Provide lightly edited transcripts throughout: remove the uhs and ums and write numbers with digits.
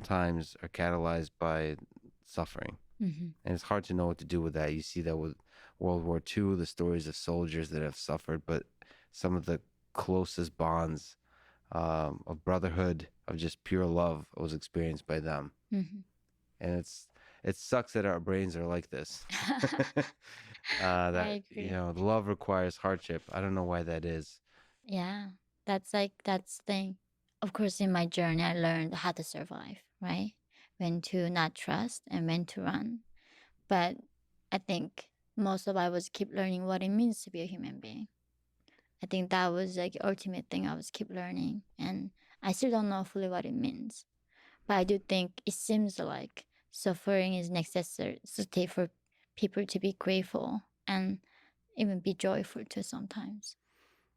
times are catalyzed by suffering. Mm-hmm. And it's hard to know what to do with that. You see that with World War II, the stories of soldiers that have suffered, but some of the closest bonds of brotherhood, of just pure love, was experienced by them. Mm-hmm. And it sucks that our brains are like this. I That agree. love requires hardship. I don't know why that is. Yeah, that's the thing. Of course, in my journey, I learned how to survive, right? When to not trust and when to run. But I think most of I was keep learning what it means to be a human being. I think that was like the ultimate thing I was keep learning, and I still don't know fully what it means. But I do think it seems like suffering is necessary for people to be grateful and even be joyful too sometimes.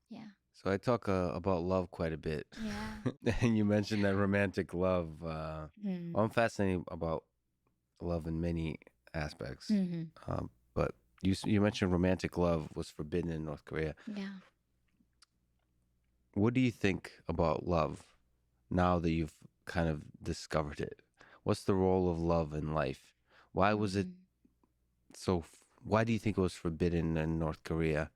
Yeah. So I talk about love quite a bit. Yeah. And you mentioned that romantic love. Mm. Well, I'm fascinated about love in many aspects. Hmm. But you mentioned romantic love was forbidden in North Korea. Yeah. What do you think about love now that you've kind of discovered it? What's the role of love in life? Why was it Mm. why do you think it was forbidden in North Korea?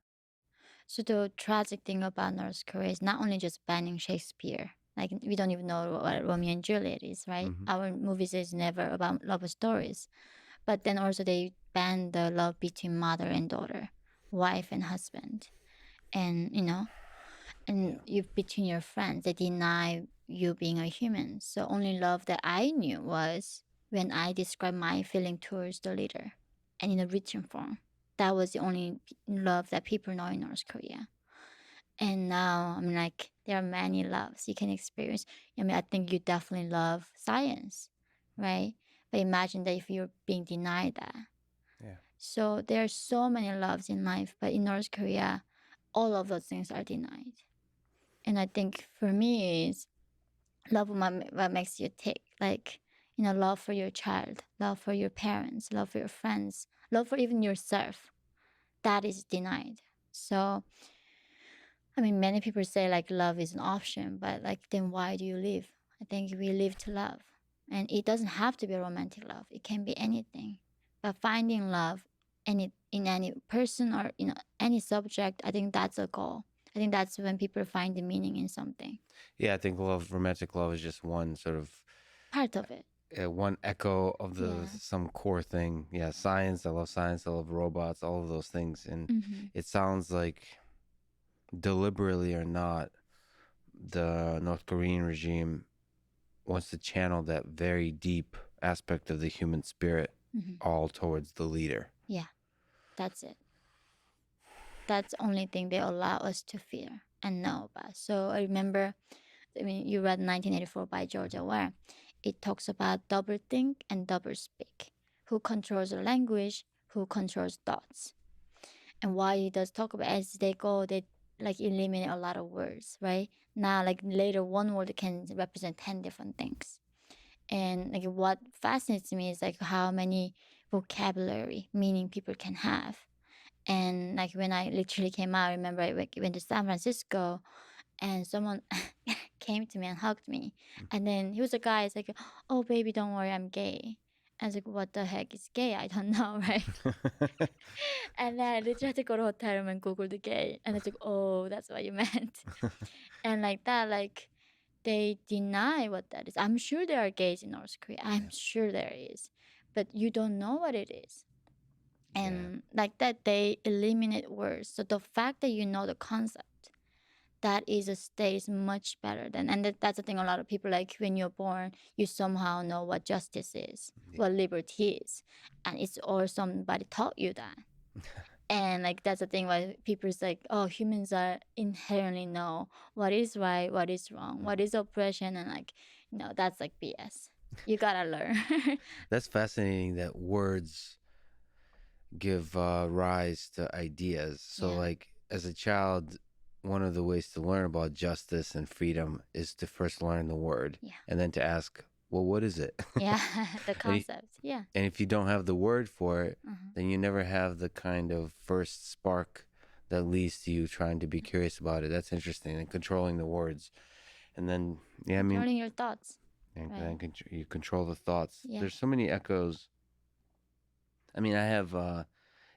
So the tragic thing about North Korea is not only just banning Shakespeare. Like we don't even know what Romeo and Juliet is, right? Hmm. Our movies is never about love stories. But then also they ban the love between mother and daughter, wife and husband. And and Yeah. you between your friends, they deny you being a human. So only love that I knew was when I described my feeling towards the leader and in a written form. That was the only love that people know in North Korea. And now, I mean, like, there are many loves you can experience. I mean, I think you definitely love science, right? But imagine that if you're being denied that. Yeah. So there are so many loves in life, but in North Korea, all of those things are denied. And I think for me is love what makes you tick. Like, love for your child, love for your parents, love for your friends, love for even yourself. That is denied. So I mean, many people say like love is an option, but like then why do you live? I think we live to love. And it doesn't have to be romantic love. It can be anything. But finding love in any person or in any subject, I think that's a goal. I think that's when people find the meaning in something. Yeah, I think romantic love is just one sort of Part of it. one echo of the Yeah. some core thing. Yeah, science. I love science. I love robots. All of those things, and Mm-hmm. it sounds like deliberately or not, the North Korean regime wants to channel that very deep aspect of the human spirit Mm-hmm. all towards the leader. Yeah. That's it. That's the only thing they allow us to feel and know about. So I remember, I mean, you read 1984 by George Orwell. It talks about double think and double speak. Who controls the language? Who controls thoughts? And why it does talk about as they go, they like eliminate a lot of words, right? Now, like later, one word can represent 10 different things. And like what fascinates me is like how many vocabulary meaning people can have. And like when I literally came out, I remember I went to San Francisco and someone came to me and hugged me. And then he was a guy. It's like, "Oh, baby, don't worry, I'm gay." I was like, "What the heck is gay? I don't know, right?" And then I literally had to go to a hotel room and Google the gay, and it's like, "Oh, that's what you meant." And like that, like they deny what that is. I'm sure there are gays in North Korea. I'm Yeah. sure there is, but you don't know what it is. Yeah. And like that, they eliminate words. So the fact that you know the concept that is a state is much better than and that's the thing a lot of people like when you're born you somehow know what justice is Yeah. what liberty is and it's or somebody taught you that and like that's the thing why people is like oh humans are inherently know what is right what is wrong what is oppression and like that's like BS you gotta learn. That's fascinating that words give rise to ideas. So, Yeah. like, as a child, one of the ways to learn about justice and freedom is to first learn the word Yeah. and then to ask, well, what is it? Yeah. The and, concept. Yeah. and if you don't have the word for it, Mhm. then you never have the kind of first spark that leads to you trying to be curious about it. That's interesting. And controlling the words. And then, yeah, I mean, Controlling your thoughts. and right? then you control the thoughts. Yeah. There's so many echoes. I mean, I have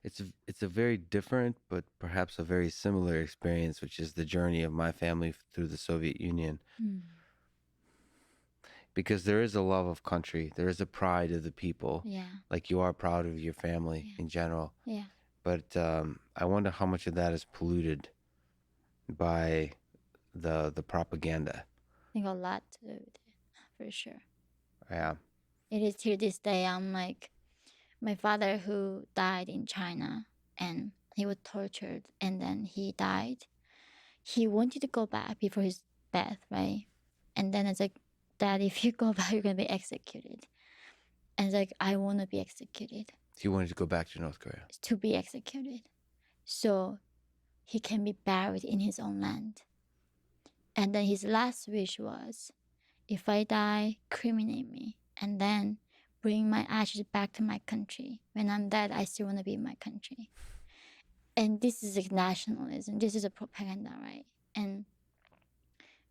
it's a very different but perhaps a very similar experience, which is the journey of my family through the Soviet Union. Mm. Because there is a love of country, there is a pride of the people, Yeah. like you are proud of your family Yeah. in general. Yeah. But I wonder how much of that is polluted by the propaganda. I think a lot to do with it, for sure. Yeah. It is till this day. I'm like my father who died in China, and he was tortured, and then he died. He wanted to go back before his death, right? And then it's like, Dad, if you go back, you're gonna be executed. And it's like, I want to be executed, He wanted to go back to North Korea. to be executed, so he can be buried in his own land. And then his last wish was, if I die, cremate me, and then bring my ashes back to my country. When I'm dead, I still want to be in my country. And this is like nationalism. This is a propaganda, right? And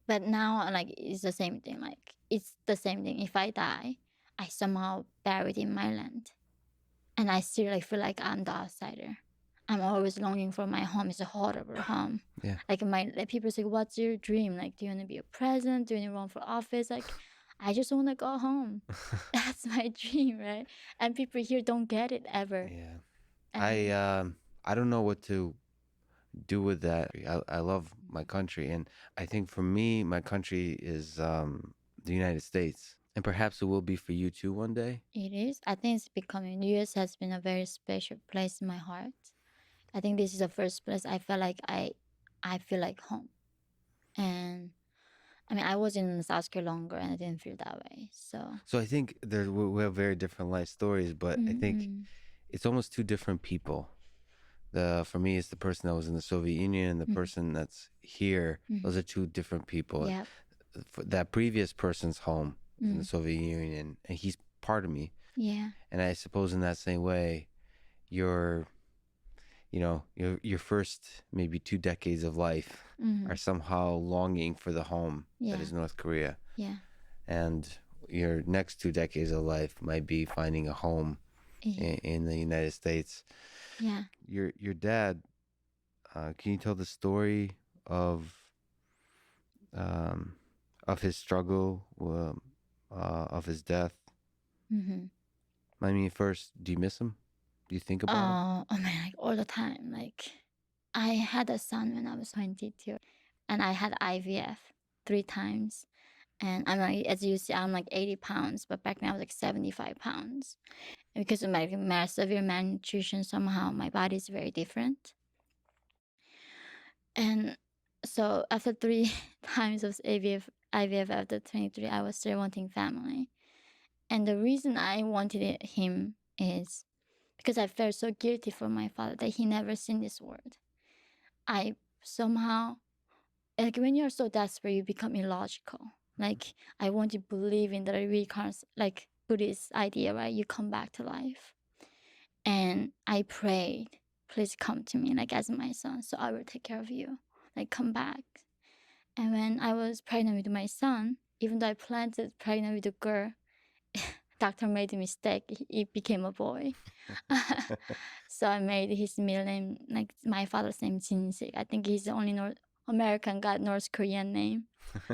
but now, like, it's the same thing. Like, it's the same thing. If I die, I somehow buried in my land, and I still like feel like I'm the outsider. I'm always longing for my home. It's a horrible home. Yeah. Like people say, "What's your dream? Like, do you want to be a president? Do you want to run for office?" Like, I just want to go home. That's my dream, right? And people here don't get it ever. Yeah. And I don't know what to do with that. I love my country, and I think for me, my country is the United States, and perhaps it will be for you too one day. it is. I think it's becoming. U.S. has been a very special place in my heart. I think this is the first place I felt like I feel like home. And I mean, I was in South Korea longer, and I didn't feel that way. So. So I think we have very different life stories, but I think Mm-mm. it's almost two different people. The For me, it's the person that was in the Soviet Union and the person that's here. Those are two different people. Yep. That previous person's home is in the Mm. Soviet Union, and he's part of me. Yeah. And I suppose in that same way, your your first maybe 2 decades of life are somehow longing for the home that Yeah. is North Korea, Yeah. and your next 2 decades of life might be finding a home Yeah. in the United States. Yeah. Your dad, can you tell the story um, of his struggle, of his death? Mm-hmm. I mean, first, do you miss him? Do you think about him? Oh man, like all the time. Like I had a son when I was 22, and I had IVF 3 times. And I'm like, as you see, I'm like 80 pounds, but back then I was like 75 pounds. And because of my severe malnutrition, somehow my body is very different. And so after 3 times of IVF after 23, I was still wanting family. And the reason I wanted him is because I felt so guilty for my father that he never seen this world. I somehow, like when you're so desperate, you become illogical. Like I want to believe in the reincarnation, like Buddhist idea, right? You come back to life. And I prayed, please come to me, like as my son, so I will take care of you. Like come back. And when I was pregnant with my son, even though I planned to pregnant with a girl, doctor made a mistake. It became a boy. So I made his middle name, like my father's name, Jinsik. I think he's the only North American got North Korean name.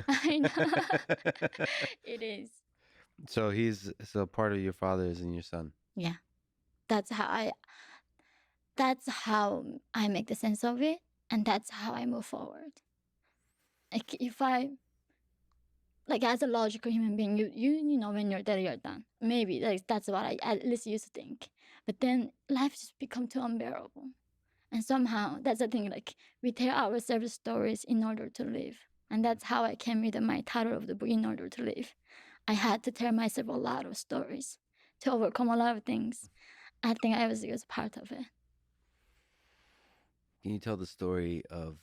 I know. It is. So part of your father is in your son. Yeah. That's how I that's how I make the sense of it, and that's how I move forward. Like if I like as a logical human being, you know when you're dead, you're done. Maybe like that's what I at least used to think. But then life just become too unbearable. And somehow that's the thing, like we tell ourselves stories in order to live. And that's how I came with my title of the book, In Order to Live. I had to tell myself a lot of stories to overcome a lot of things. I think I was part of it. Can you tell the story of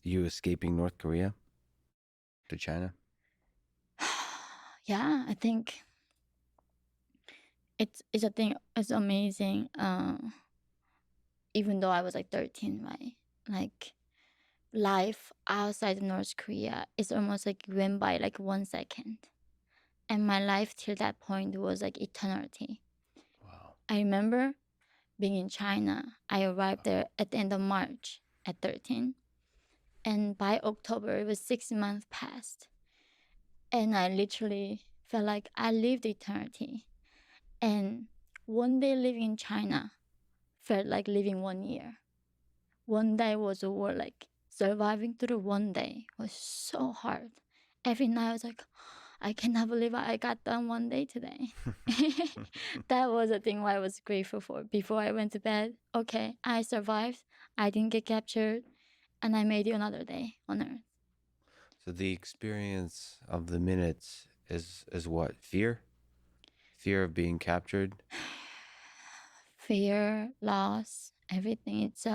you escaping North Korea to China? Yeah, I think it's a thing. It's amazing. Even though I was like 13, right? Like life outside of North Korea is almost like went by like 1 second. And my life till that point was like eternity. Wow. I remember being in China. I arrived there at the end of March at 13. And by October, it was 6 months past. And I literally felt like I lived eternity. And one day living in China felt like living 1 year. One day was over, like surviving through one day was so hard. Every night I was like, I cannot believe I got done one day today. That was the thing I was grateful for before I went to bed. Okay, I survived. I didn't get captured, and I made it another day on Earth. So the experience of the minutes is what? Fear? Fear of being captured? Fear, loss, everything. It's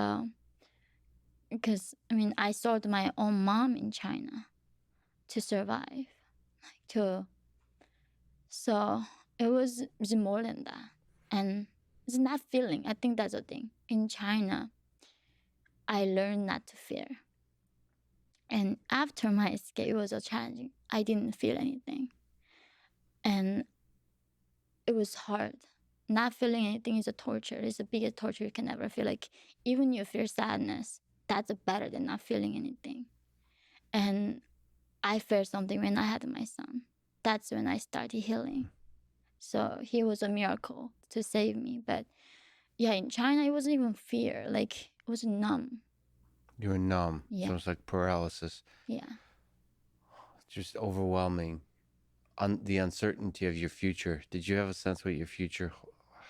because I mean I sold my own mom in China to survive. To so it was more than that, and it's not feeling. I think that's the thing. In China, I learned not to fear. And after my escape, it was so challenging. I didn't feel anything. And it was hard. Not feeling anything is a torture. It's the biggest torture you can ever feel. Like, even you feel sadness, that's better than not feeling anything. And I felt something when I had my son. That's when I started healing. So he was a miracle to save me. But yeah, in China, it wasn't even fear. Like, it was numb. You were numb. Yeah. So it's like paralysis. Yeah. It's just overwhelming. The uncertainty of your future. Did you have a sense what your future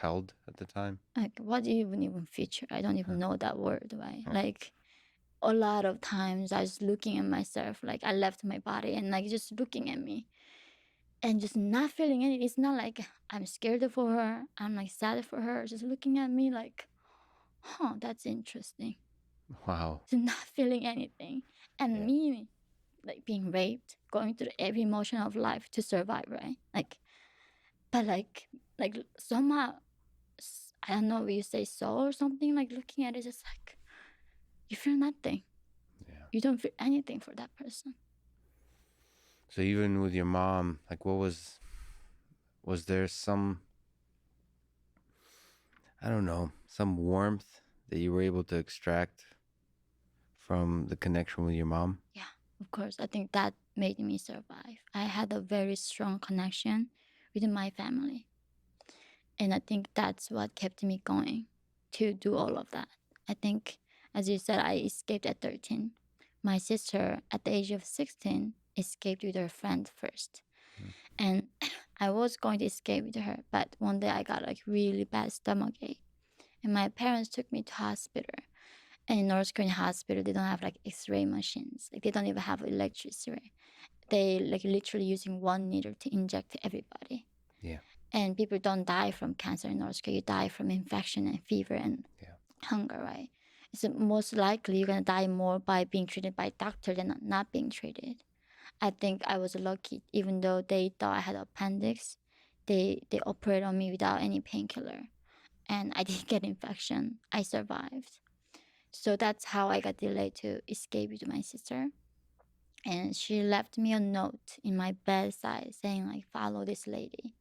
held at the time? Like, what do you even feature? I don't even know that word, right? Like, a lot of times I was looking at myself, like I left my body and like just looking at me and just not feeling anything. It's not like I'm scared for her, I'm like sad for her, just looking at me like, huh, that's interesting. Wow. Just not feeling anything. And Yeah. me like being raped, going through every emotion of life to survive, right? Like, but like somehow, I don't know, what you say soul or something, like looking at it, just like you feel nothing. Yeah. You don't feel anything for that person. So even with your mom, like was there some, I don't know, some warmth that you were able to extract from the connection with your mom? Yeah, of course. I think that made me survive. I had a very strong connection with my family. And I think that's what kept me going to do all of that. I think, as you said, I escaped at 13. My sister, at the age of 16, escaped with her friend first. Mm. And I was going to escape with her, but one day I got like really bad stomach ache. And my parents took me to hospital. And in North Korean hospital, they don't have like X-ray machines. Like they don't even have electricity. They like literally using one needle to inject everybody. Yeah. And people don't die from cancer in North Korea. You die from infection and fever and Yeah. hunger, right? So most likely you're gonna die more by being treated by doctor than not being treated. I think I was lucky, even though they thought I had appendix. They operated on me without any painkiller, and I didn't get infection. I survived. So that's how I got delayed to escape with my sister. And she left me a note in my bedside saying like, follow this lady.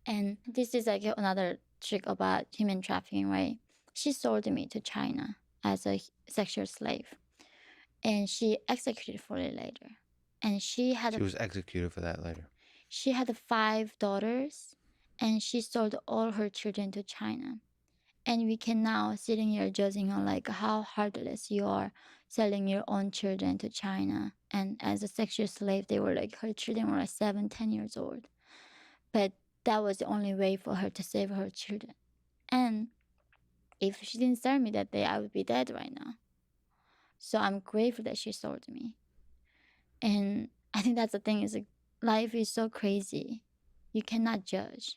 And this is like another trick about human trafficking, right? She sold me to China as a sexual slave, and she executed for it later. And She was executed for that later. she had 5 daughters, and she sold all her children to China. And we can now sitting here judging on like how heartless you are selling your own children to China. And as a sexual slave, they were like, her children were like 7, 10 years old. But that was the only way for her to save her children. And if she didn't sell me that day, I would be dead right now. So I'm grateful that she sold me. And I think that's the thing is like life is so crazy. You cannot judge.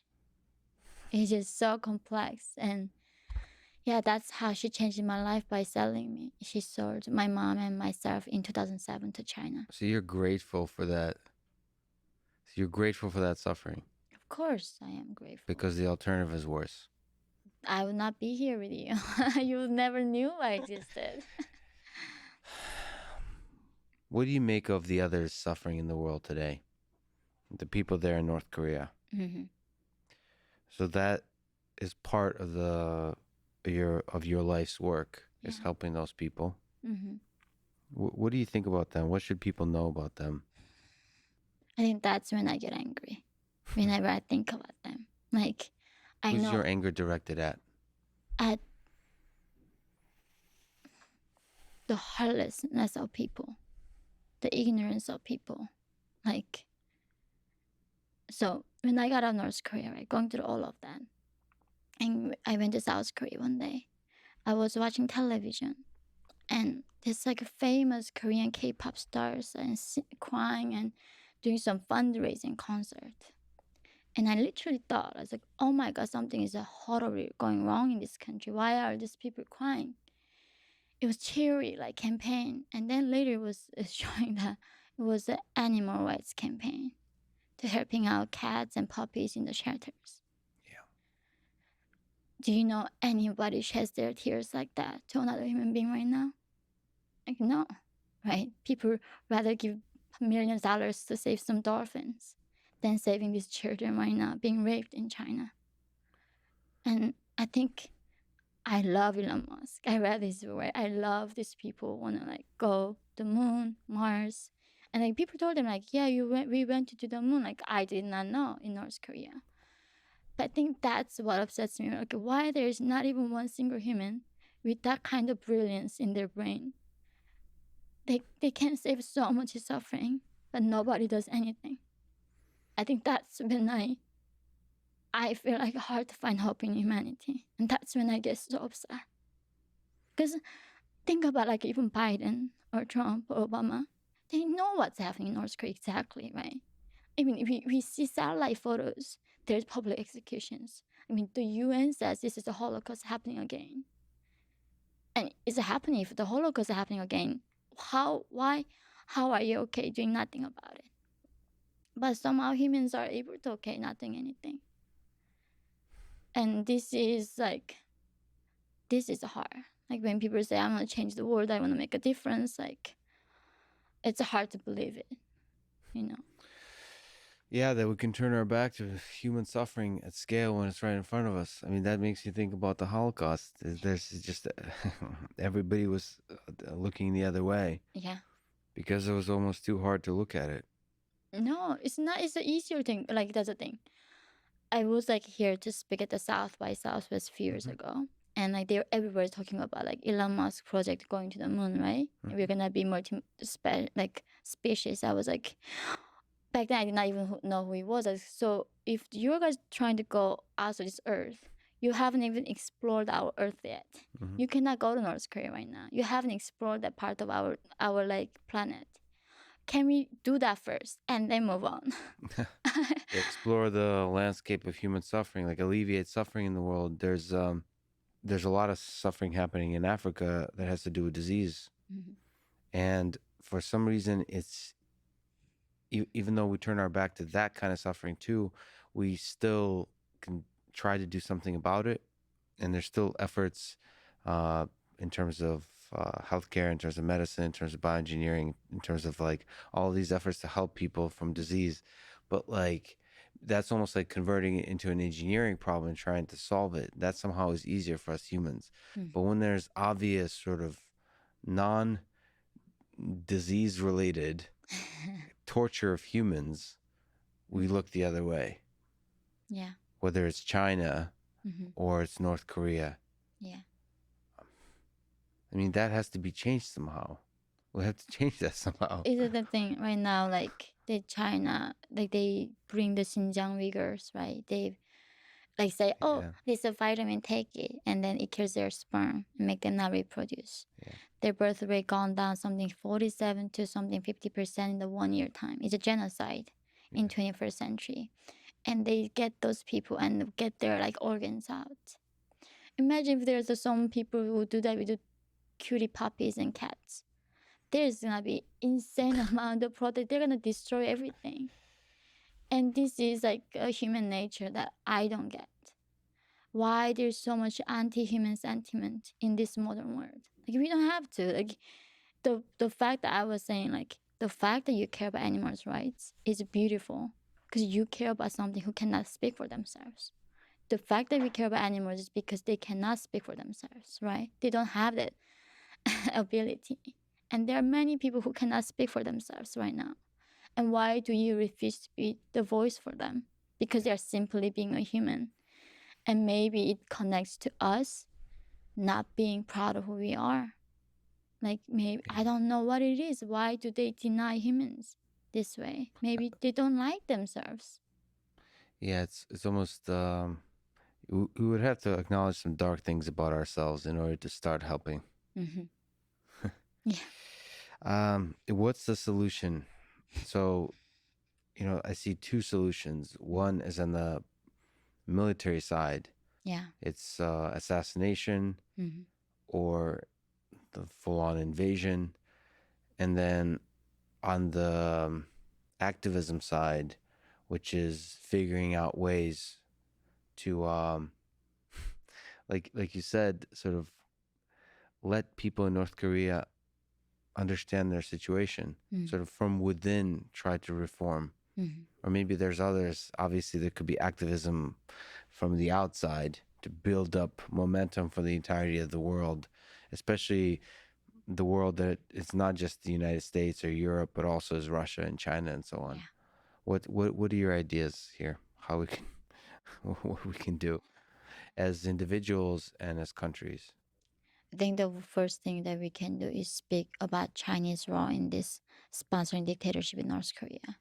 It's just so complex. And yeah, that's how she changed my life by selling me. She sold my mom and myself in 2007 to China. So you're grateful for that. So you're grateful for that suffering Of course, I am grateful. because the alternative is worse. I would not be here with you. You never knew I existed. What do you make of the others suffering in the world today? The people there in North Korea. Mm-hmm. So that is part of your life's work is Yeah. helping those people. Mm-hmm. What do you think about them? What should people know about them? I think that's when I get angry. Whenever I think about them, like I Who's know your anger directed at? at the heartlessness of people, the ignorance of people. Like, so when I got out of North Korea, right, going through all of that, and I went to South Korea one day, I was watching television, and there's like a famous Korean K-pop stars and crying and doing some fundraising concert. And I literally thought, I was like, oh my God, something is horribly going wrong in this country. Why are these people crying? It was cheery, like campaign. And then later it was showing that it was an animal rights campaign to helping out cats and puppies in the shelters. Yeah. Do you know anybody sheds their tears like that to another human being right now? Like, no, right? People rather give millions of dollars to save some dolphins than saving these children right now being raped in China. And I think I love Elon Musk. I read his work. I love these people want to like go the moon, Mars. And like people told him like, yeah, we went to the moon. Like I did not know in North Korea. But I think that's what upsets me. Like why there's not even one single human with that kind of brilliance in their brain. They can save so much suffering, but nobody does anything. I think that's when I feel like hard to find hope in humanity. And that's when I get so upset. Because think about like even Biden or Trump or Obama. They know what's happening in North Korea exactly, right? I mean, we see satellite photos. There's public executions. I mean, the UN says this is the Holocaust happening again. And it's happening. If the Holocaust is happening again, how are you okay doing nothing about it? But somehow humans are able to okay not doing anything. And this is hard. Like when people say, I'm gonna change the world, I wanna make a difference, like it's hard to believe it, you know. Yeah, that we can turn our back to human suffering at scale when it's right in front of us. I mean, that makes you think about the Holocaust. There's just everybody was looking the other way Yeah. because it was almost too hard to look at it. No, it's not. It's an easier thing. Like that's the thing. I was like here to speak at the South by Southwest a few years ago, and like they were everywhere talking about like Elon Musk project going to the moon, right? And we're gonna be like species. I was like, back then I did not even know who he was. Like, so if you guys trying to go out of this Earth, you haven't even explored our Earth yet. Mm-hmm. You cannot go to North Korea right now. You haven't explored that part of our like planet. Can we do that first and then move on? Explore the landscape of human suffering, like alleviate suffering in the world. There's a lot of suffering happening in Africa that has to do with disease, Mm-hmm. and for some reason, it's even though we turn our back to that kind of suffering too, we still can try to do something about it. And there's still efforts uh, in terms of healthcare, in terms of medicine, in terms of bioengineering, in terms of like all of these efforts to help people from disease. But like that's almost like converting it into an engineering problem and trying to solve it. That somehow is easier for us humans. But when there's obvious sort of non disease related torture of humans, we look the other way. Yeah. Whether it's China Mm-hmm. or it's North Korea. Yeah. I mean, that has to be changed somehow. We have to change that somehow. Is it the thing right now? Like the China, like they bring the Xinjiang Uyghurs, right? They like say, oh, Yeah, this is a vitamin, take it, and then it kills their sperm and make them not reproduce. yeah, Their birth rate gone down something 47 to something 50% in the 1 year time. It's a genocide in yeah. 21st century, and they get those people and get their like organs out. Imagine if there's some people who do that with the cutie puppies and cats. There's gonna be insane amount of product. They're gonna destroy everything. And this is like a human nature that I don't get. Why there's so much anti-human sentiment in this modern world? Like we don't have to. Like the fact that I was saying, like the fact that you care about animals' rights is beautiful. because you care about something who cannot speak for themselves. The fact that we care about animals is because they cannot speak for themselves, right? They don't have that ability. And there are many people who cannot speak for themselves right now. And why do you refuse to be the voice for them? Because they are simply being a human. And maybe it connects to us not being proud of who we are. Like, maybe, I don't know what it is. Why do they deny humans this way? Maybe they don't like themselves. Yeah, it's almost we would have to acknowledge some dark things about ourselves in order to start helping. Mm-hmm. Yeah. What's the solution? So, I see two solutions. One is on the military side. Yeah. It's assassination Mm-hmm. or the full-on invasion, and then on the activism side, which is figuring out ways to like you said, sort of let people in North Korea understand their situation, Mm-hmm. sort of from within try to reform. Mm-hmm. Or maybe there's others. Obviously, there could be activism from the outside to build up momentum for the entirety of the world, especially the world that it's not just the United States or Europe, but also is Russia and China and so on. Yeah. What are your ideas here? How we can what we can do as individuals and as countries? I think the first thing that we can do is speak about Chinese role in this sponsoring dictatorship in North Korea.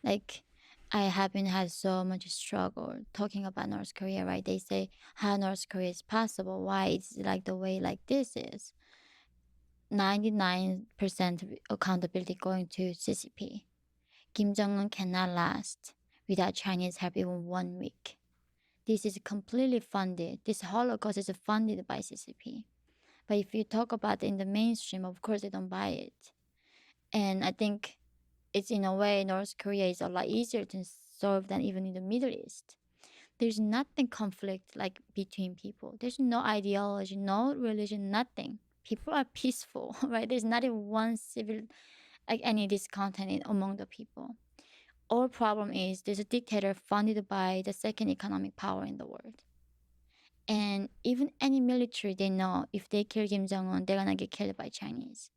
Like, I haven't had so much struggle talking about North Korea, right? They say how North Korea is possible, why it's like the way like this is. 99% accountability going to CCP. Kim Jong-un cannot last without Chinese help even 1 week. This is completely funded. This Holocaust is funded by CCP. But if you talk about it in the mainstream, of course they don't buy it. And I think it's in a way North Korea is a lot easier to solve than even in the Middle East. There's nothing conflict like between people. There's no ideology, no religion, nothing. People are peaceful, right? There's not even one civil like any discontent among the people. Our problem is there's a dictator funded by the second economic power in the world. And even any military, they know if they kill Kim Jong Un, they're gonna get killed by Chinese.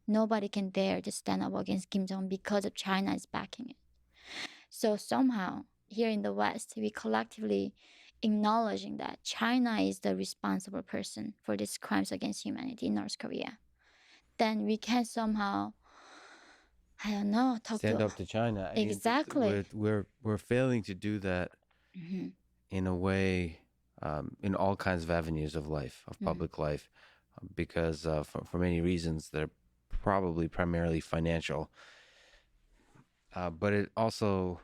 Nobody can dare to stand up against Kim Jong Un because of China is backing it. So somehow here in the West, we collectively acknowledging that China is the responsible person for these crimes against humanity in North Korea. Then we can somehow, I don't know, talk Stand to up to China. I mean, exactly. we're failing to do that Mm-hmm. in a way, in all kinds of avenues of life, of Mm-hmm. public life, because for many reasons they're probably primarily financial. But it also,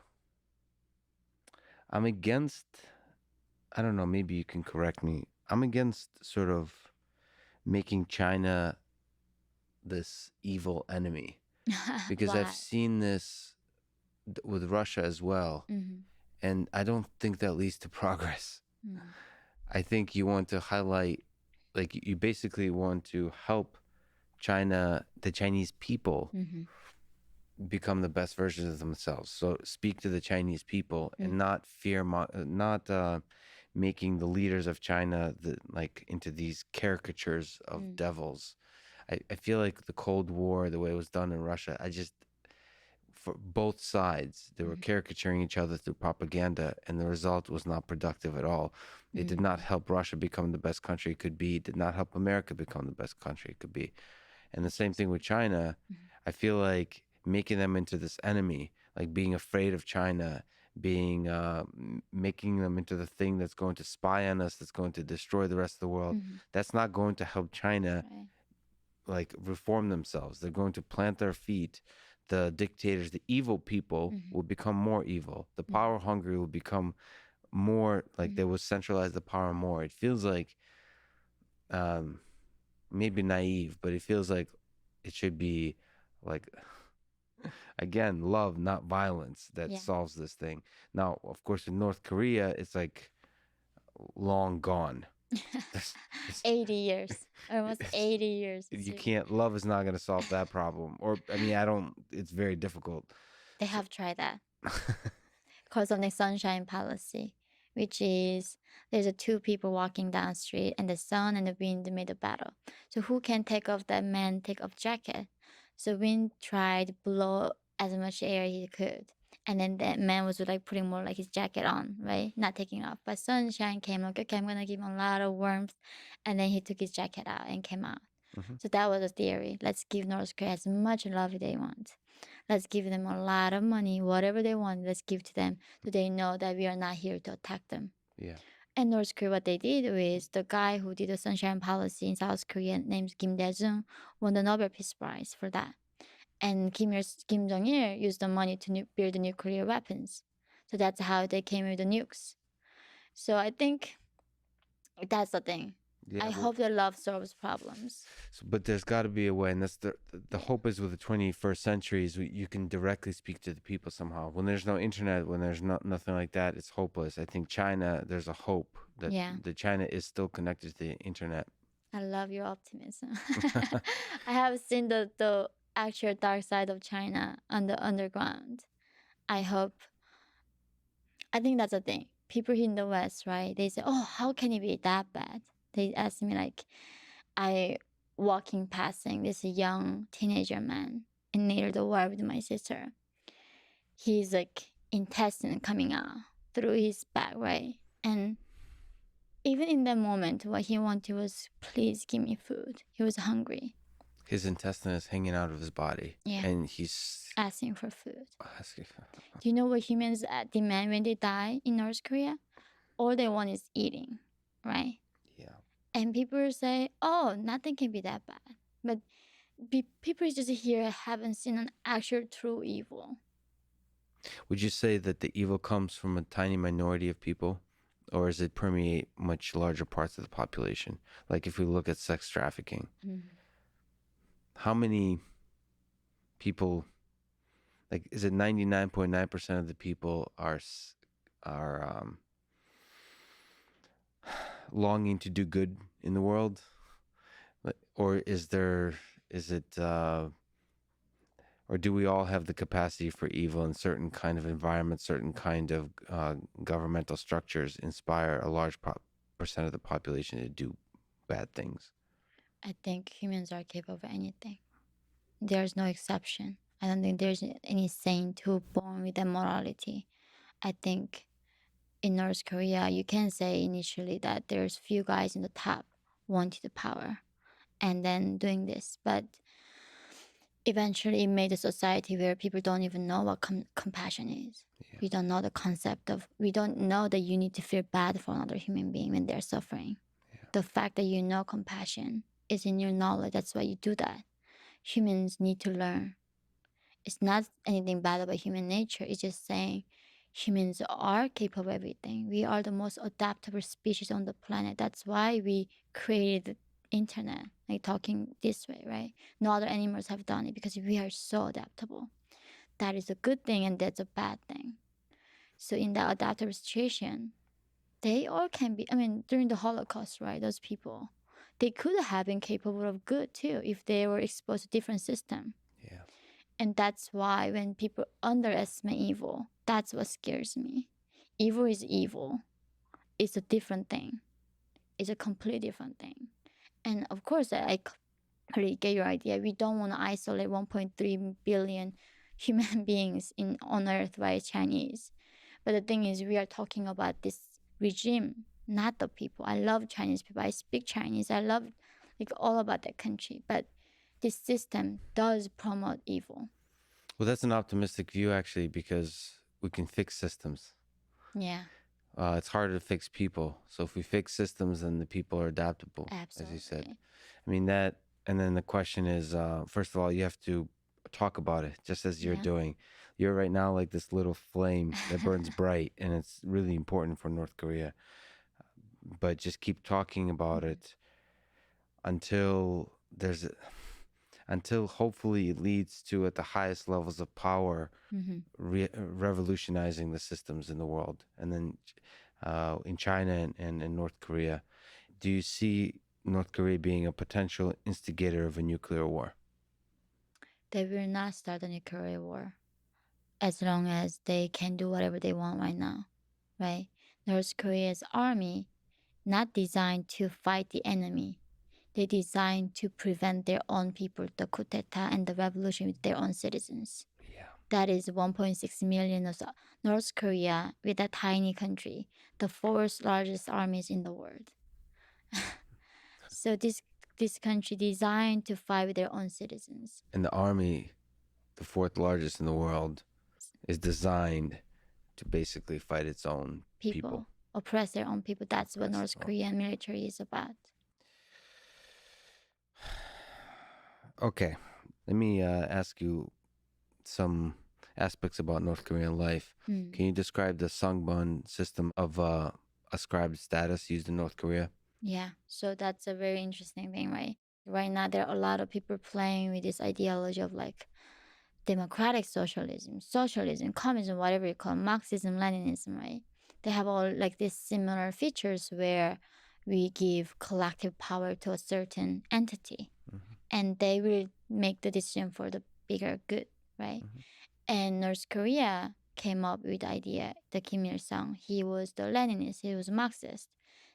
I'm against. I don't know. Maybe you can correct me. I'm against sort of making China this evil enemy because I've Why? seen this with Russia as well, Mm-hmm. and I don't think that leads to progress. Mm-hmm. I think you want to highlight, like, you basically want to help China, the Chinese people, Mm-hmm. become the best versions of themselves. So speak to the Chinese people and not not making the leaders of China like into these caricatures of Mm-hmm. devils. I feel like the Cold War, the way it was done in Russia, I just for both sides. They were caricaturing each other through propaganda, and the result was not productive at all. It did not Mm-hmm. help Russia become the best country it could be. It did not help America become the best country it could be. And the same thing with China. I feel like making them into this enemy, like being afraid of China, being making them into the thing that's going to spy on us, that's going to destroy the rest of the world. Mm-hmm. That's not going to help China Right. like reform themselves. They're going to plant their feet. The dictators, the evil people Mm-hmm. will become more evil. The Mm-hmm. power hungry will become more like they Mm-hmm. will centralize the power more. It feels like um, maybe naive, but it feels like it should be like again love, not violence, that Yeah. solves this thing. Now, of course, in North Korea, it's like long gone. There's, there's, 80 years. Almost 80 years. It's you can't. Love is not going to solve that problem. Or I mean, I don't. It's very difficult. they So, have tried that. called something Sunshine Policy, which is there's a two people walking down the street and the sun and the wind made a battle. So who can take off that man take off jacket? So wind tried to blow as much air he could. And then that man was like putting more like his jacket on, right? Not taking off. But sunshine came like, okay, I'm gonna give him a lot of warmth. And then he took his jacket out and came out. Mm-hmm. So that was the theory. Let's give North Korea as much love they want. Let's give them a lot of money, whatever they want, let's give to them so they know that we are not here to attack them. Yeah. And North Korea, what they did is the guy who did the sunshine policy in South Korea named Kim Dae-jung won the Nobel Peace Prize for that. And Kim Jong-il used the money to build the nuclear weapons. So that's how they came with the nukes. So I think that's the thing. Yeah, I well, hope that love solves problems. so, but there's got to be a way, and that's the hope is with the 21st century is you can directly speak to the people somehow. When there's no internet, when there's nothing like that, it's hopeless. I think China, there's a hope that Yeah. the China is still connected to the internet. I love your optimism. I have seen the actual dark side of China on the underground. I hope. I think that's the thing. People here in the West, right? They say, "Oh, how can it be that bad?" They ask me like, I walking passing this young teenager man in near the war with my sister. He's like intestine coming out through his back, right? And even in that moment, what he wanted was, please give me food. He was hungry. His intestine is hanging out of his body, Yeah. and he's Asking for food. asking. Do you know what humans demand when they die in North Korea? All they want is eating, right? Yeah. And people say, oh, nothing can be that bad. But people just here haven't seen an actual true evil. Would you say that the evil comes from a tiny minority of people, or does it permeate much larger parts of the population? Like if we look at sex trafficking, how many people, like, is it 99.9% of the people are longing to do good in the world, or is it or do we all have the capacity for evil in certain kind of environments, certain kind of governmental structures inspire a large percent of the population to do bad things? I think humans are capable of anything. There's no exception. I don't think there's any saint who born with that morality. I think in North Korea, you can say initially that there's few guys in the top wanted the power and then doing this, but eventually it made a society where people don't even know what compassion is. Yeah. We don't know the concept of, we don't know that you need to feel bad for another human being when they're suffering. Yeah. The fact that you know compassion is in your knowledge, that's why you do that. Humans need to learn. It's not anything bad about human nature, it's just saying humans are capable of everything. We are the most adaptable species on the planet. That's why we created the internet, like talking this way, right? No other animals have done it because we are so adaptable. That is a good thing and that's a bad thing. So in that adaptable situation, they all can be, I mean, during the Holocaust, right, those people, they could have been capable of good too if they were exposed to different system. Yeah. And that's why when people underestimate evil, that's what scares me. Evil is evil. It's a different thing. It's a completely different thing. And of course, I completely get your idea. We don't want to isolate 1.3 billion human beings on Earth by Chinese. But the thing is, we are talking about this regime, not the people. I love Chinese people. I speak Chinese. I love like all about that country. But this system does promote evil. Well, that's an optimistic view actually, because we can fix systems. Yeah. It's harder to fix people. So if we fix systems, then the people are adaptable, Absolutely. as you said. I mean that, and then the question is, first of all, you have to talk about it, just as you're doing. You're right now like this little flame that burns bright, and it's really important for North Korea. But just keep talking about it until until hopefully it leads to, at the highest levels of power, revolutionizing the systems in the world. And then in China and in North Korea, do you see North Korea being a potential instigator of a nuclear war? They will not start a nuclear war. as long as they can do whatever they want right now, right? North Korea's army not designed to fight the enemy. They designed to prevent their own people, the coup d'etat and the revolution with their own citizens. Yeah. That is 1.6 million of North Korea with a tiny country, the fourth largest armies in the world. So this country designed to fight with their own citizens. And the army, the fourth largest in the world, is designed to basically fight its own people. Oppress their own people. That's what Oppress North Korean military is about. Okay, let me ask you some aspects about North Korean life. Mm. Can you describe the Songbun system of ascribed status used in North Korea? Yeah, so that's a very interesting thing, right? Right now, there are a lot of people playing with this ideology of like democratic socialism, communism, whatever you call it, Marxism, Leninism, right? They have all like these similar features where we give collective power to a certain entity and they will make the decision for the bigger good, right? And North Korea came up with the idea, the Kim Il-sung, he was the Leninist, he was Marxist,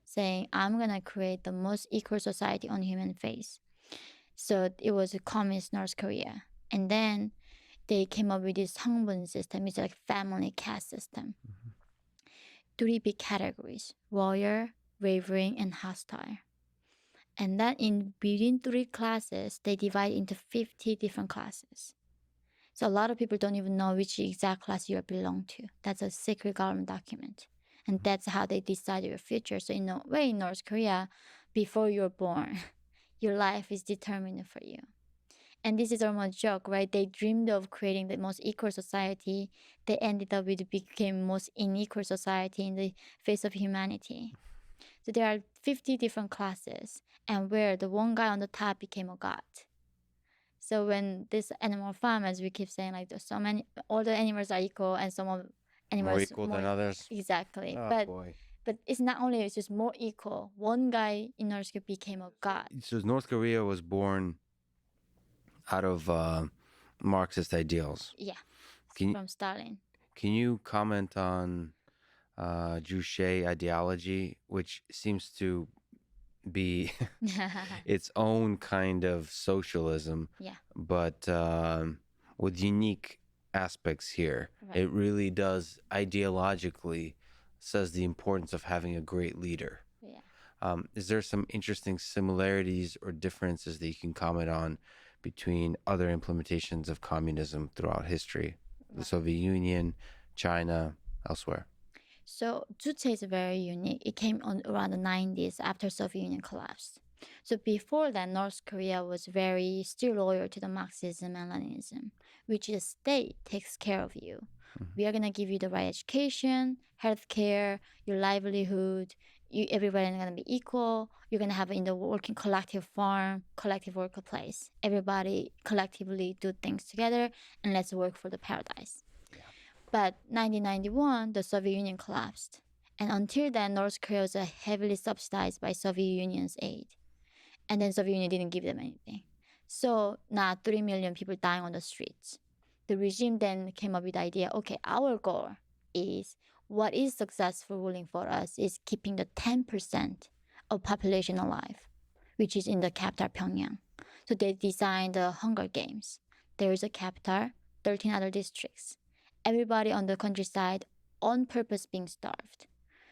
saying, I'm gonna create the most equal society on human face. So it was a communist North Korea. And then they came up with this Songbun system. It's like family caste system. Three big categories: warrior, wavering, and hostile. And then in within three classes, they divide into 50 different classes. So a lot of people don't even know which exact class you belong to. That's a secret government document. And that's how they decide your future. So in a way, in North Korea, before you're born, your life is determined for you. And this is almost a joke, right? They dreamed of creating the most equal society. They ended up with became most unequal society in the face of humanity. So there are 50 different classes, and where the one guy on the top became a god. So when this animal farm, as we keep saying, like there's so many, all the animals are equal, and some of animals More equal than others. Exactly, Oh but boy. but it's not only it's just more equal. One guy in North Korea became a god. So North Korea was born out of Marxist ideals. Yeah, Can you, from Stalin. can you comment on Juche ideology, which seems to be its own kind of socialism, Yeah. but with unique aspects here. Right. It really does ideologically says the importance of having a great leader. Yeah. Is there some interesting similarities or differences that you can comment on between other implementations of communism throughout history, the Soviet Union, China, elsewhere? So Juche is very unique. It came on around the 90s after Soviet Union collapsed. So before that, North Korea was very still loyal to the Marxism and Leninism, which the state takes care of you. We are gonna give you the right education, healthcare, your livelihood. Everybody's gonna be equal. You're gonna have in the working collective farm, collective workplace. Everybody collectively do things together, and let's work for the paradise. But 1991, the Soviet Union collapsed. And until then, North Korea was heavily subsidized by Soviet Union's aid. And then Soviet Union didn't give them anything. So now 3 million people dying on the streets. The regime then came up with the idea, okay, our goal is what is successful ruling for us is keeping the 10% of population alive, which is in the capital Pyongyang. So they designed the Hunger Games. There is a capital, 13 other districts. Everybody on the countryside on purpose being starved.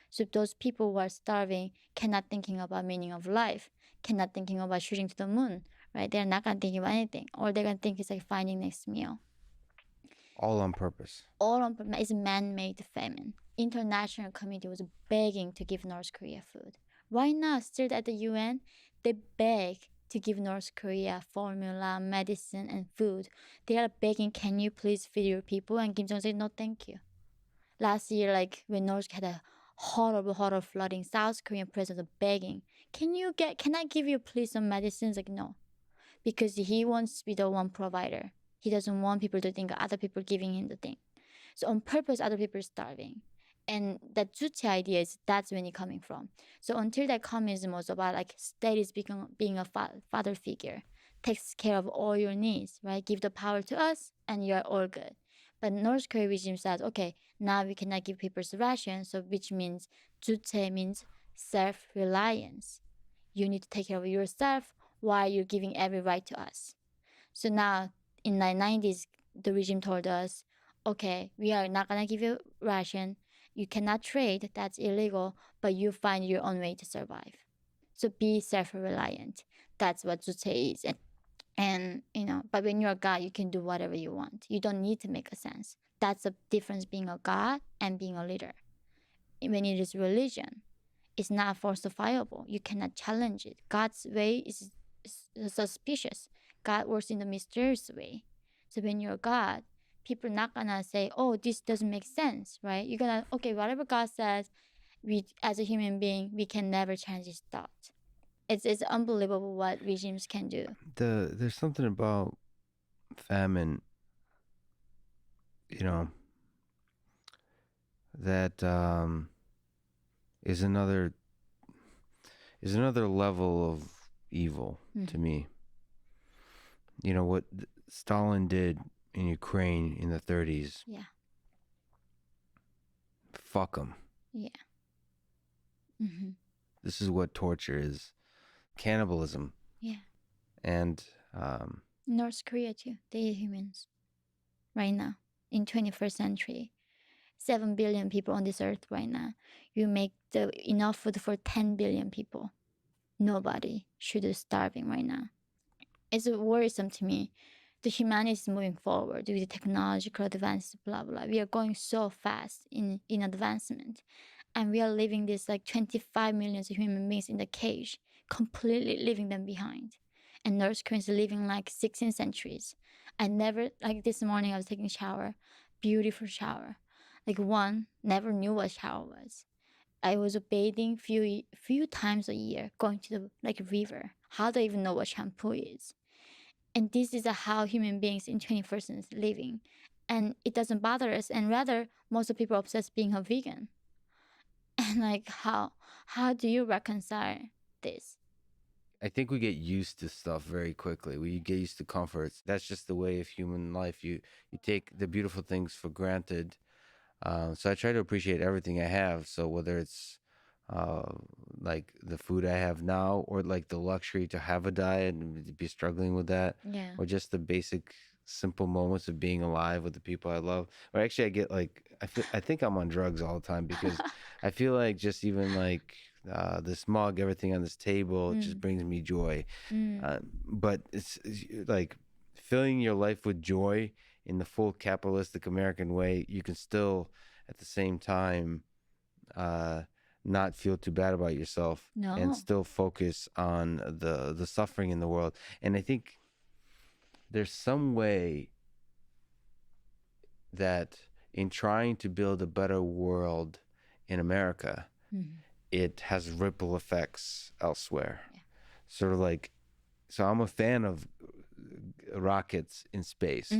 So those people who are starving cannot thinking about meaning of life, cannot thinking about shooting to the moon, right? They're not gonna think about anything. All they're gonna think is like finding next meal. All on purpose. All on purpose is man-made famine. International community was begging to give North Korea food. Why not? Still at the UN, they beg to give North Korea formula, medicine, and food. They are begging, can you please feed your people? And Kim Jong said, no, thank you. Last year, like when North had a horrible flooding, South Korean president begging, can I give you please some medicines? Like, no, because he wants to be the one provider. He doesn't want people to think other people giving him the thing. So on purpose, other people are starving. And that Juche idea is that's when it's coming from. So until that communism was about like state is being a father figure, takes care of all your needs, right? Give the power to us and you're all good. But North Korea regime says, okay, now we cannot give people ration, so which means 주체 means self-reliance. You need to take care of yourself while you're giving every right to us. So now in the 90s, the regime told us, okay, we are not gonna give you ration. You cannot trade, that's illegal, but you find your own way to survive. So be self-reliant. That's what 주체 is. And but when you're a god, you can do whatever you want. You don't need to make a sense. That's the difference being a god and being a leader. When it is religion, it's not falsifiable. You cannot challenge it. God's way is suspicious. God works in a mysterious way. So when you're a god, people are not gonna say, oh, this doesn't make sense, right? You're gonna, okay, whatever God says, we as a human being, we can never change his thought. It's unbelievable what regimes can do. There's something about famine, you know, that is another level of evil to me. You know what Stalin did in Ukraine in the 30s. Yeah. Fuck him. Yeah. This is what torture is. Cannibalism. Yeah. And North Korea too. They eat humans. Right now, in 21st century, 7 billion people on this earth right now. You make enough food for 10 billion people. Nobody should be starving right now. It's worrisome to me. The humanity is moving forward with technological advances, blah blah. We are going so fast in advancement, and we are leaving this like 25 million human beings in the cage, completely leaving them behind. And North Koreans are living like 16 centuries. I never, like this morning I was taking a shower, beautiful shower. Like one never knew what shower was. I was bathing few times a year, going to the like river. How do I even know what shampoo is? And this is how human beings in 21st century living. And it doesn't bother us. And rather, most of people are obsessed being a vegan. And like how do you reconcile this? I think we get used to stuff very quickly. We get used to comforts. That's just the way of human life. You take the beautiful things for granted. So I try to appreciate everything I have. So whether it's uh, like the food I have now, or like the luxury to have a diet and be struggling with that, Yeah. or just the basic simple moments of being alive with the people I love. Or actually, I get like I think I'm on drugs all the time because I feel like just even like this mug, everything on this table, just brings me joy. But it's like filling your life with joy in the full capitalistic American way. You can still, at the same time, not feel too bad about yourself and No. still focus on the suffering in the world. And I think there's some way that in trying to build a better world in America, it has ripple effects elsewhere. Yeah. Sort of like, so I'm a fan of rockets in space.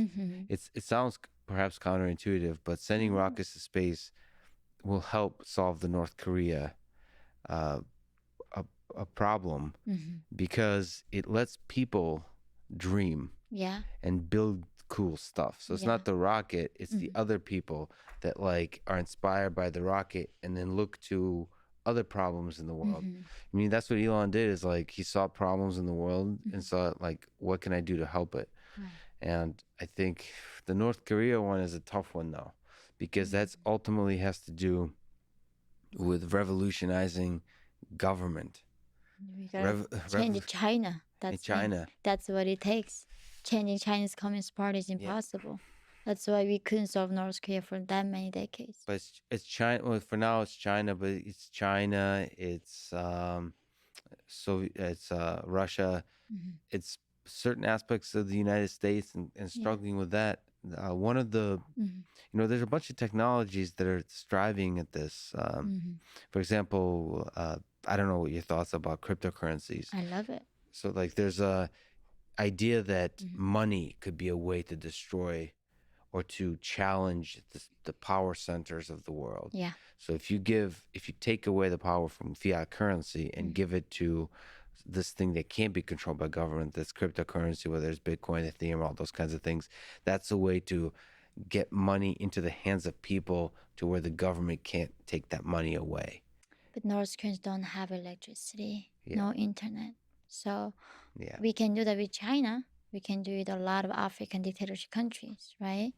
It sounds perhaps counterintuitive, but sending rockets to space will help solve the North Korea uh, a problem because it lets people dream Yeah. and build cool stuff. So it's not the rocket, it's the other people that like are inspired by the rocket and then look to other problems in the world. I mean, that's what Elon did, is like he saw problems in the world and saw like, what can I do to help it? And I think the North Korea one is a tough one though, because that's ultimately has to do with revolutionizing government. We gotta change China. That's China. That's what it takes. Changing China's Communist Party is impossible. That's why we couldn't solve North Korea for that many decades. But it's China. Well, for now it's China, but it's China. It's so it's Russia. It's certain aspects of the United States and struggling with that. One of the, there's a bunch of technologies that are striving at this. For example, I don't know what your thoughts about cryptocurrencies. I love it. So like, there's a idea that money could be a way to destroy or to challenge the power centers of the world. Yeah. So if you take away the power from fiat currency and give it to this thing that can't be controlled by government, that's cryptocurrency, whether it's Bitcoin, Ethereum, all those kinds of things, that's a way to get money into the hands of people to where the government can't take that money away. But North Koreans don't have electricity, Yeah. no internet. So Yeah. we can do that with China. We can do it a lot of African dictatorship countries, right?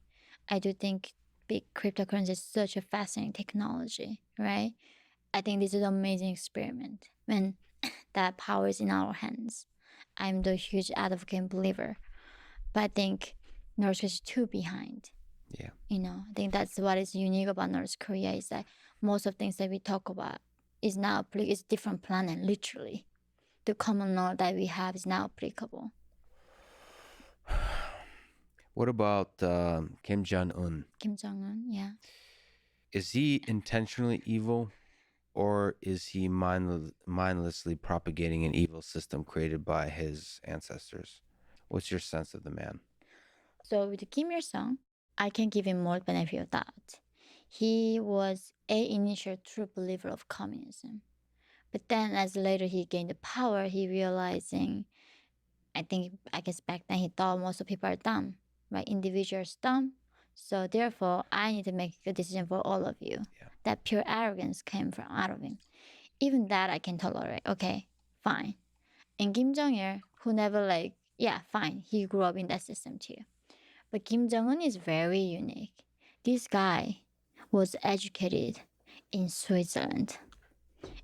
I do think big cryptocurrency is such a fascinating technology, right? I think this is an amazing experiment when that power is in our hands. I'm the huge advocate and believer, but I think North Korea is too behind. Yeah. I think that's what is unique about North Korea is that most of things that we talk about is now it's different planet, literally. The common law that we have is now applicable. What about Kim Jong Un? Kim Jong Un, yeah. Is he intentionally evil, or is he mindlessly propagating an evil system created by his ancestors? What's your sense of the man? So with Kim Il Sung, I can give him more benefit of doubt. He was a initial true believer of communism. But then as later he gained the power, he realizing I guess back then he thought most of people are dumb, right? Individuals dumb. So therefore I need to make a decision for all of you. Yeah. That pure arrogance came from out of him. Even that I can tolerate. Okay, fine. And Kim Jong Il, who never fine, he grew up in that system too. But Kim Jong Un is very unique. This guy was educated in Switzerland,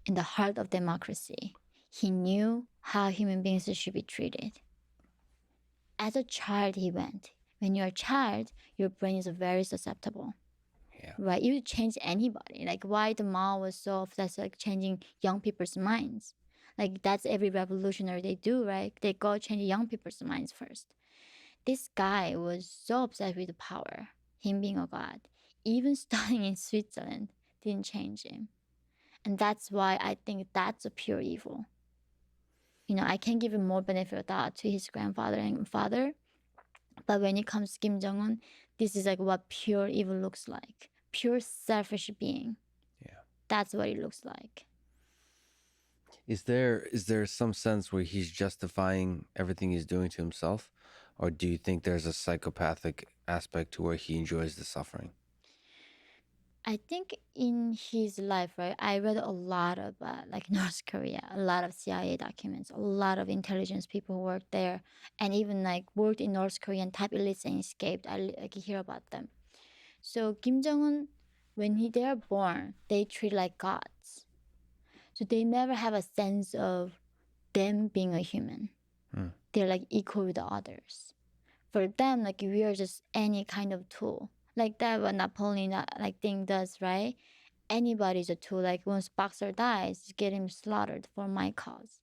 in the heart of democracy. He knew how human beings should be treated. As a child, he went. When you're a child, your brain is very susceptible. Yeah. Right? You change anybody. Like why the Mao was so obsessed like changing young people's minds. Like that's every revolutionary they do, right? They go change young people's minds first. This guy was so obsessed with the power, him being a god. Even studying in Switzerland didn't change him. And that's why I think that's a pure evil. I can give him more benefit of doubt to his grandfather and father. But when it comes to Kim Jong Un, this is like what pure evil looks like. Pure selfish being. Yeah. That's what it looks like. Is there some sense where he's justifying everything he's doing to himself, or do you think there's a psychopathic aspect to where he enjoys the suffering? I think in his life, right, I read a lot about like North Korea, a lot of CIA documents, a lot of intelligence people who worked there, and even like worked in North Korean type elites and escaped. I like hear about them. So Kim Jong Un, when they are born, they treat like gods. So they never have a sense of them being a human. They're like equal with the others. For them, like we are just any kind of tool. Like that what Napoleon like thing does, right? Anybody's a tool. Like once boxer dies, get him slaughtered for my cause.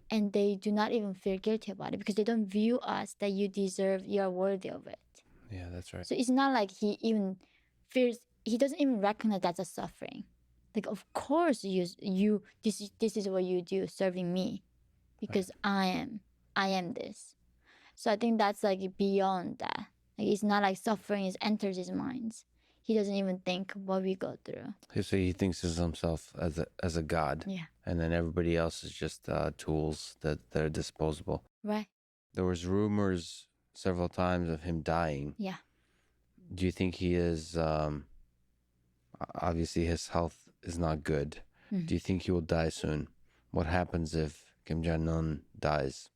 And they do not even feel guilty about it because they don't view us that you deserve, you are worthy of it. Yeah, that's right. So it's not like he even feels, he doesn't even recognize that's a suffering. Like of course this is what you do, serving me, because I am this. So I think that's like beyond that. Like it's not like suffering is enters his minds. He doesn't even think what we go through. So he thinks of himself as a god, Yeah. and then everybody else is just tools that are disposable. Right. There was rumors several times of him dying. Yeah. Do you think he is? Obviously, his health is not good. Mhm. Do you think he will die soon? What happens if Kim Jong Un dies?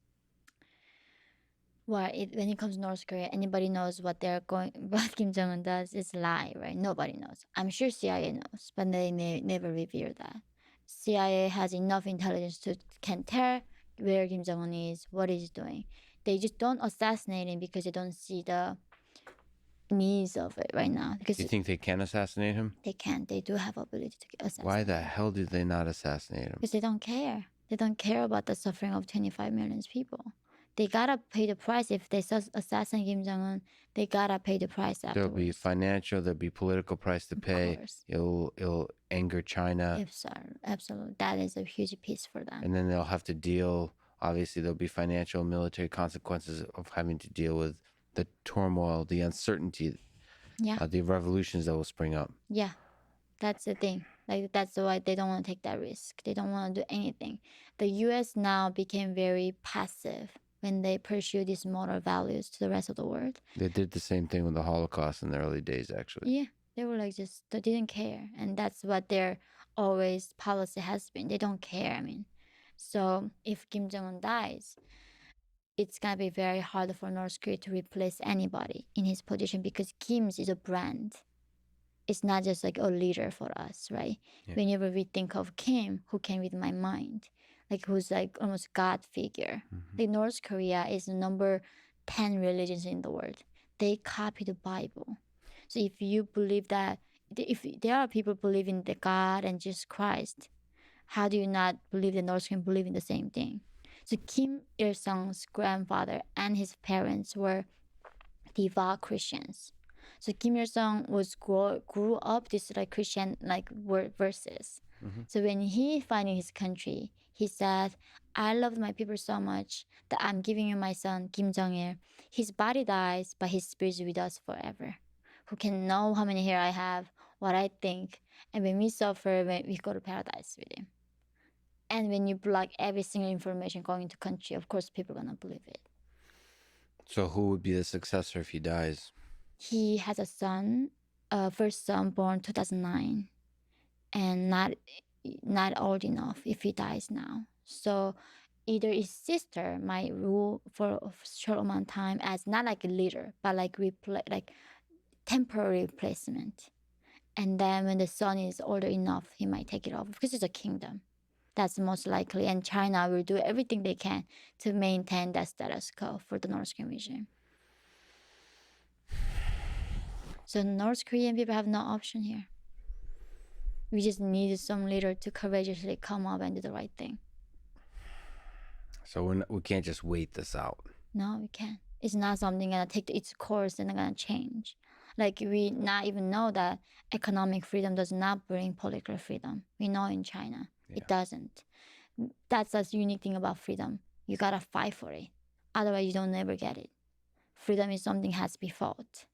Well, when it comes to North Korea, anybody knows what they're going, what Kim Jong Un does is lie, right? Nobody knows. I'm sure CIA knows, but they never reveal that. CIA has enough intelligence to can tell where Kim Jong Un is, what he's doing. They just don't assassinate him because they don't see the needs of it right now. Because Do you think they can assassinate him? they can't. They do have ability to assassinate. Why the hell do they not assassinate him? Because they don't care. They don't care about the suffering of 25 million people. They gotta pay the price if they assassinate Kim Jong Un. They gotta pay the price afterwards. There'll be financial, there'll be political price to pay. Of course. It'll anger China, Absolutely. That is a huge piece for them. and then they'll have to deal. Obviously, there'll be financial, military consequences of having to deal with the turmoil, the uncertainty, Yeah. the revolutions that will spring up. Yeah. That's the thing. Like that's why they don't want to take that risk. They don't want to do anything. The US now became very passive when they pursue these moral values to the rest of the world. They did the same thing with the Holocaust in the early days, actually. Yeah, they were like just they didn't care, and that's what their always policy has been. They don't care. I mean, so if Kim Jong Un dies, it's gonna be very hard for North Korea to replace anybody in his position because Kim's is a brand. It's not just like a leader for us, right? Yeah. Whenever we think of Kim, who can read my mind, like who's like almost God figure. Like North Korea is the number 10 religions in the world. They copy the Bible. So if you believe that, if there are people believe in the God and Jesus Christ, how do you not believe the North Korean believe in the same thing? So Kim Il Sung's grandfather and his parents were devout Christians. So Kim Il Sung grew up this like Christian like word verses. So when he finding his country, he said, "I loved my people so much that I'm giving you my son Kim Jong Il. His body dies, but his spirit is with us forever. Who can know how many hair I have, what I think, and when we suffer, when we go to paradise with him." And when you block every single information going into country, of course people gonna believe it. So who would be the successor if he dies? He has a son, first son born 2009, and not old enough if he dies now. So either his sister might rule for a short amount of time as not like a leader, but like like temporary replacement. And then when the son is older enough, he might take it over because it's a kingdom. That's most likely. And China will do everything they can to maintain that status quo for the North Korean regime. So North Korean people have no option here. We just need some leader to courageously come up and do the right thing. So we can't just wait this out. No, we can't. It's not something gonna take its course and gonna change. Like we not even know that economic freedom does not bring political freedom. We know in China it doesn't. That's the unique thing about freedom. You gotta fight for it. Otherwise, you don't never get it. Freedom is something has to be fought.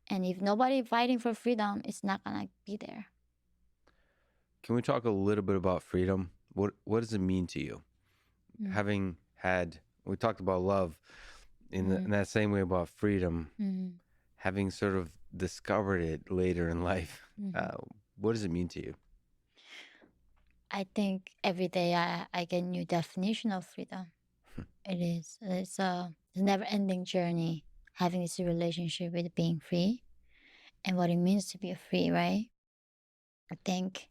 And if nobody fighting for freedom, it's not gonna be there. Can we talk a little bit about freedom? What does it mean to you? Having had, we talked about love in that same way about freedom, having sort of discovered it later in life, what does it mean to you? I think every day I get a new definition of freedom. It is. It's a never-ending journey having this relationship with being free and what it means to be free, right? I think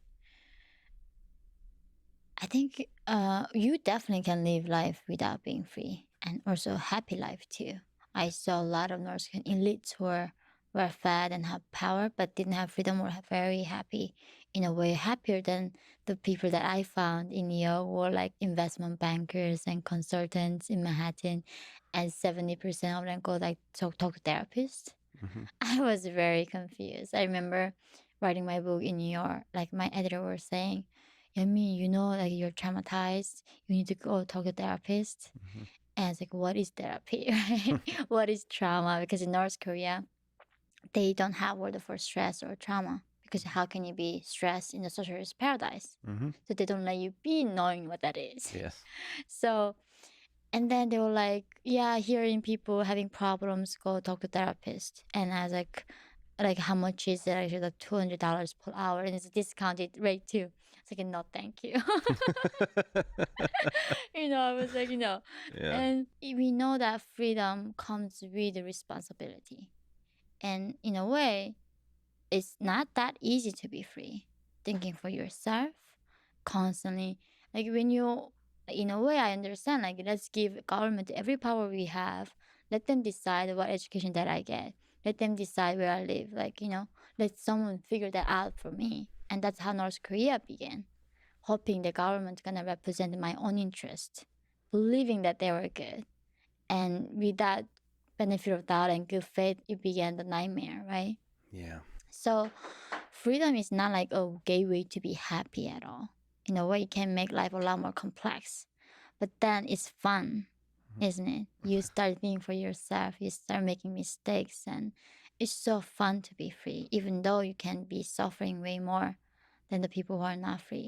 you definitely can live life without being free and also happy life too. I saw a lot of North Korean elites who were fed and have power but didn't have freedom or very happy, in a way happier than the people that I found in New York were like investment bankers and consultants in Manhattan, and 70% of them go like talk to therapists. I was very confused. I remember writing my book in New York, like my editor was saying, Yumi, you know, like you're traumatized, you need to go talk to a therapist. And I was like, what is therapy? Right? What is trauma? Because in North Korea, they don't have word for stress or trauma. Because how can you be stressed in the socialist paradise? So they don't let you be knowing what that is. Yes. So, and then they were like, yeah, hearing people having problems, go talk to therapist. And I was like how much is it? I said like $200 per hour, and it's a discounted rate too. It's like, no, thank you. I was like, Yeah. and we know that freedom comes with the responsibility. And in a way, it's not that easy to be free. Thinking for yourself constantly. Like when you, in a way, I understand, like, let's give government every power we have. Let them decide what education that I get. Let them decide where I live. Like, let someone figure that out for me. And that's how North Korea began, hoping the government gonna represent my own interest, believing that they were good. And with that benefit of doubt and good faith, it began the nightmare, right? Yeah. So freedom is not like a gateway to be happy at all. In a way, it can make life a lot more complex. But then it's fun, isn't it? You start thinking for yourself, you start making mistakes, and it's so fun to be free, even though you can be suffering way more than the people who are not free.